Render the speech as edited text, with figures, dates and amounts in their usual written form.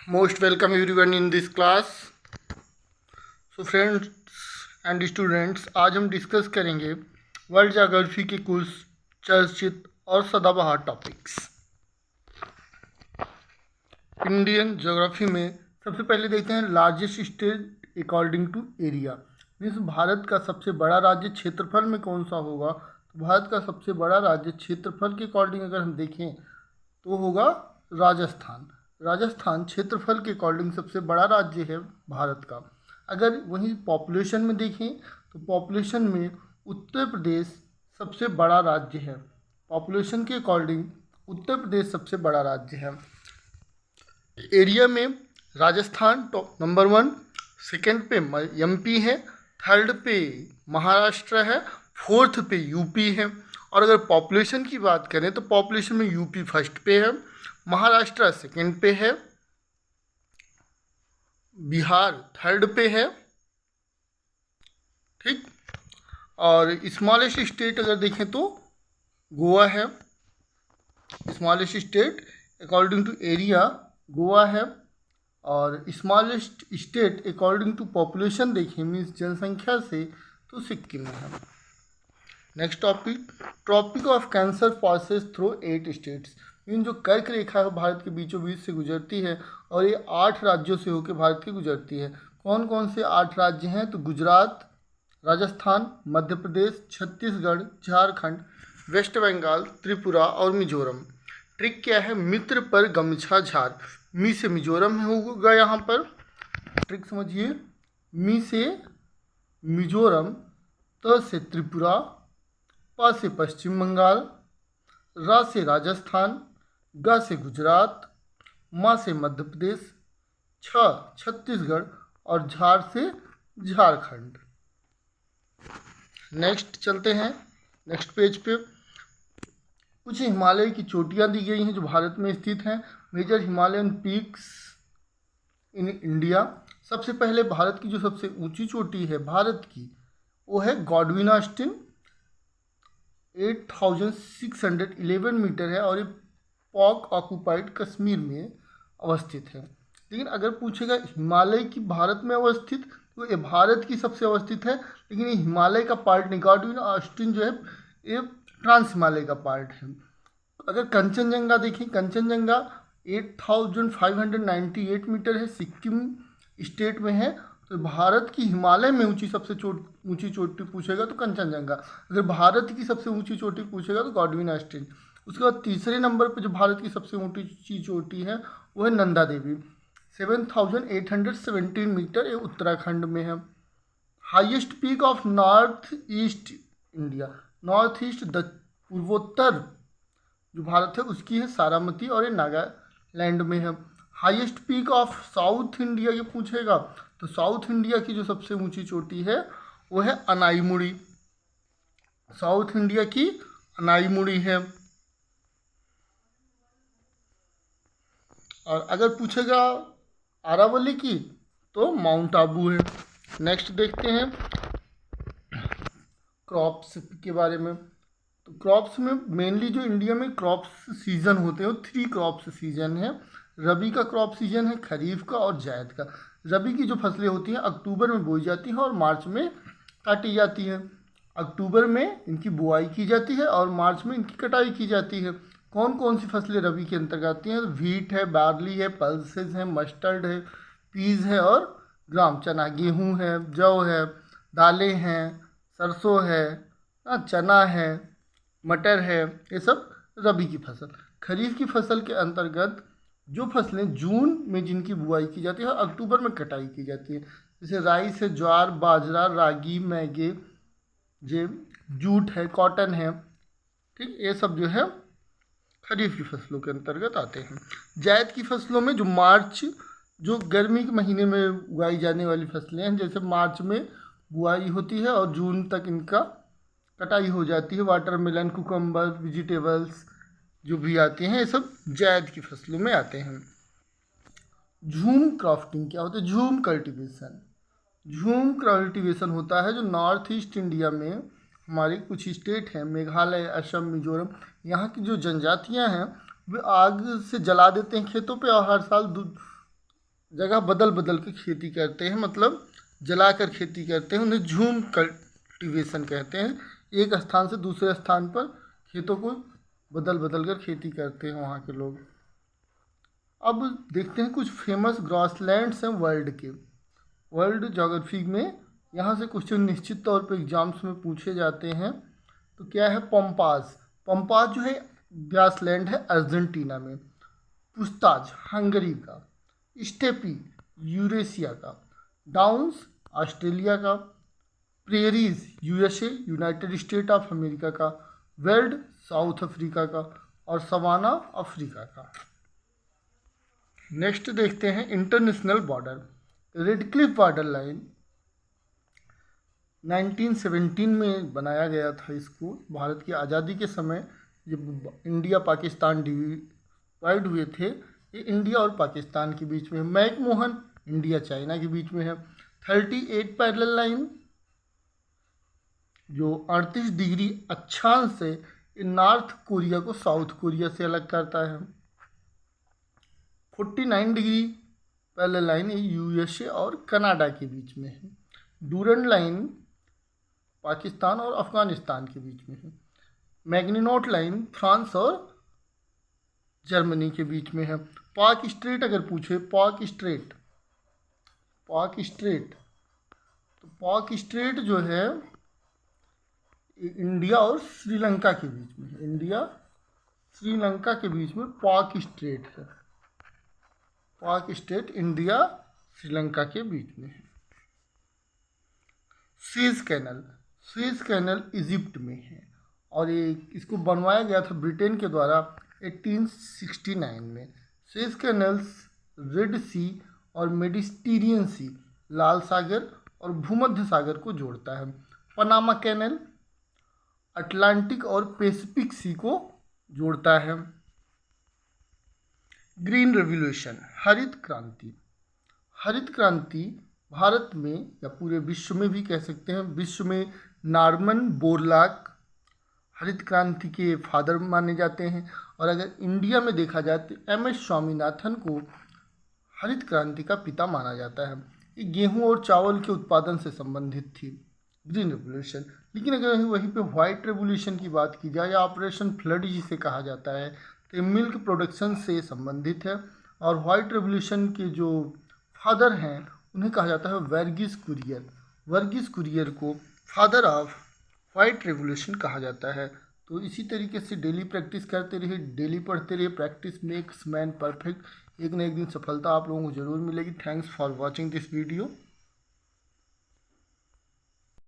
Most welcome everyone in this class. So friends and students, आज हम discuss करेंगे world geography के कुछ चर्चित और सदाबहार टॉपिक्स। इंडियन ज्योग्राफी में सबसे पहले देखते हैं largest state according to area. Means Bharat का सबसे बड़ा राज्य क्षेत्रफल में कौन सा होगा? तो भारत का सबसे बड़ा राज्य क्षेत्रफल के अकॉर्डिंग अगर हम देखें तो होगा राजस्थान। राजस्थान क्षेत्रफल के अकॉर्डिंग सबसे बड़ा राज्य है भारत का। अगर वहीं पॉपुलेशन में देखें तो पॉपुलेशन में उत्तर प्रदेश सबसे बड़ा राज्य है। पॉपुलेशन के अकॉर्डिंग उत्तर प्रदेश सबसे बड़ा राज्य है। एरिया में राजस्थान टॉप नंबर 1, सेकंड पे एमपी है, थर्ड पे महाराष्ट्र है, फोर्थ पे यूपी है। और अगर पॉपुलेशन की बात करें तो पॉपुलेशन में यूपी फर्स्ट पे है, महाराष्ट्र सेकंड पे है, बिहार थर्ड पे है। ठीक। और स्मॉलेस्ट स्टेट अगर देखें तो गोवा है। Smallest state according to area Goa है। और smallest state according to population देखें मीन्स जनसंख्या से तो सिक्किम है। Next topic, tropic of cancer passes through 8 states. Mean जो कर्क रेखा है भारत के बीचों बीच से गुजरती है और ये 8 राज्यों से होकर भारत की गुजरती है। कौन कौन से 8 राज्य हैं? तो गुजरात, राजस्थान, मध्य प्रदेश, छत्तीसगढ़, झारखंड, वेस्ट बंगाल, त्रिपुरा और मिजोरम। ट्रिक क्या है? मित्र पर गमछा झार। मी से मिजोरम होगा यहाँ पर। ट्रिक समझिए, मी से मिजोरम, त से त्रिपुरा, प से पश्चिम बंगाल, रा से राजस्थान, ग से गुजरात, म से मध्य प्रदेश, छ छत्तीसगढ़ और झार से झारखंड। नेक्स्ट चलते हैं नेक्स्ट पेज पे। कुछ हिमालय की चोटियाँ दी गई हैं जो भारत में स्थित हैं। Major Himalayan peaks in India. सबसे पहले भारत की जो सबसे ऊंची चोटी है भारत की वो है गॉडविन ऑस्टिन, 8611 मीटर है और ये पॉक ऑक्यूपाइड कश्मीर में अवस्थित है। लेकिन अगर पूछेगा हिमालय की भारत में अवस्थित तो ये भारत की सबसे अवस्थित है, लेकिन ये हिमालय का पार्ट नहीं। गॉडविन ऑस्टिन जो है ये ट्रांस हिमालय का पार्ट है। अगर कंचनजंगा देखें, कंचनजंगा 8598 मीटर है, सिक्किम स्टेट में है। तो भारत की हिमालय में सबसे ऊंची चोटी पूछेगा तो कंचनजंगा। अगर भारत की सबसे ऊंची चोटी पूछेगा तो गॉडविन ऑस्टिन। उसके बाद तीसरे नंबर पर जो भारत की सबसे ऊंची चोटी है वो है नंदा देवी, 7817 मीटर, ये उत्तराखंड में है। Highest peak of north east India, north east पूर्वोत्तर जो भारत है उसकी है सारामती और ये नागालैंड में है। Highest peak of south India ये पूछेगा तो साउथ इंडिया की जो सबसे ऊंची चोटी है वो है अनाईमुड़ी। साउथ इंडिया की अनाईमुड़ी है। और अगर पूछेगा अरावली की तो माउंट आबू है। नेक्स्ट देखते हैं क्रॉप्स के बारे में। तो क्रॉप्स में मेनली जो इंडिया में क्रॉप्स सीजन होते हैं वो 3 क्रॉप्स सीजन है। रबी का क्रॉप सीजन है, खरीफ का और जायद का। रबी की जो फसलें होती हैं अक्टूबर में बोई जाती हैं और मार्च में काटी जाती हैं। अक्टूबर में इनकी बुआई की जाती है और मार्च में इनकी कटाई की जाती है। कौन कौन सी फसलें रबी के अंतर्गत आती हैं? व्हीट है, बार्ली है, पल्सेस है, मस्टर्ड है, पीज है और ग्राम चना। गेहूँ है, जौ है, दालें हैं, सरसों है, चना है, मटर है, ये सब रबी की फसल। खरीफ की फसल के अंतर्गत जो फसलें जून में जिनकी बुआई की जाती है और अक्टूबर में कटाई की जाती है, जैसे राइस है, ज्वार, बाजरा, रागी, मैगे, जूट है, कॉटन है। ठीक, ये सब जो है खरीफ की फसलों के अंतर्गत आते हैं। जायद की फसलों में जो मार्च जो गर्मी के महीने में उगाई जाने वाली फसलें हैं, जैसे मार्च में बुआई होती है और जून तक इनका कटाई हो जाती है। वाटरमेलन, कुकम्बर, वेजिटेबल्स जो भी आती हैं ये सब जायद की फसलों में आते हैं। झूम क्राफ्टिंग क्या होता है? झूम कल्टीवेशन। झूम कल्टीवेशन होता है जो नॉर्थ ईस्ट इंडिया में हमारे कुछ स्टेट हैं, मेघालय, असम, मिजोरम, यहाँ की जो जनजातियाँ हैं वे आग से जला देते हैं खेतों पे और हर साल जगह बदल बदल के खेती करते हैं, मतलब जलाकर खेती करते हैं, उन्हें झूम कल्टीवेशन कहते हैं। एक स्थान से दूसरे स्थान पर खेतों को बदल बदल कर खेती करते हैं वहाँ के लोग। अब देखते हैं कुछ फेमस ग्रासलैंड्स हैं वर्ल्ड के। वर्ल्ड ज्योग्राफी में यहाँ से क्वेश्चन निश्चित तौर पे एग्जाम्स में पूछे जाते हैं। तो क्या है पंपाज। पंपाज जो है ग्रासलैंड है अर्जेंटीना में। पुस्ताज हंगरी का। स्टेपी यूरेशिया का। डाउन्स ऑस्ट्रेलिया का। Prairies USA United state of America का। वेल्ड साउथ अफ्रीका का। और सवाना अफ्रीका का। नेक्स्ट देखते हैं international border. Red Cliff border line 1917 में बनाया गया था इसको। भारत की आज़ादी के समय जब इंडिया पाकिस्तान डिवाइड हुए थे, ये इंडिया और पाकिस्तान के बीच में है। मैकमोहन इंडिया चाइना के बीच में है। 38 पैरेलल लाइन जो 38 डिग्री अक्षांश से नॉर्थ कोरिया को साउथ कोरिया से अलग करता है। 49 डिग्री पैरेलल लाइन यूएसए और कनाडा के बीच में है। डूरंड लाइन पाकिस्तान और अफगानिस्तान के बीच में है। मैग्नीनोट लाइन फ्रांस और जर्मनी के बीच में है। पाक स्ट्रेट अगर पूछे पाक स्ट्रेट तो पाक स्ट्रेट जो है इंडिया और श्रीलंका के बीच में है। इंडिया श्रीलंका के बीच में पाक स्ट्रेट है। पाक स्ट्रेट इंडिया श्रीलंका के बीच में है। सुएज कैनल इजिप्ट में है और ये इसको बनवाया गया था ब्रिटेन के द्वारा 1869 में। सुएज कैनल्स रेड सी और मेडिटेरियन सी, लाल सागर और भूमध्य सागर को जोड़ता है। पनामा कैनल अटलांटिक और पैसिफिक सी को जोड़ता है। ग्रीन रेवोल्यूशन हरित क्रांति। हरित क्रांति भारत में या पूरे विश्व में भी कह सकते हैं, विश्व में नॉर्मन बोरलॉग हरित क्रांति के फादर माने जाते हैं। और अगर इंडिया में देखा जाए तो MS स्वामीनाथन को हरित क्रांति का पिता माना जाता है। ये गेहूं और चावल के उत्पादन से संबंधित थी ग्रीन रेवोल्यूशन। लेकिन अगर वहीं पे व्हाइट रेवोल्यूशन की बात की जाए या ऑपरेशन फ्लड जिसे कहा जाता है, तो ये मिल्क प्रोडक्शन से संबंधित है। और व्हाइट रेवोल्यूशन के जो फादर हैं उन्हें कहा जाता है वर्गीस कुरियर। वर्गीस कुरियर को फादर ऑफ व्हाइट रेवोल्यूशन कहा जाता है। तो इसी तरीके से डेली प्रैक्टिस करते रहिए, डेली पढ़ते रहिए। Practice makes man perfect. एक न एक दिन सफलता आप लोगों को जरूर मिलेगी। Thanks for watching this video.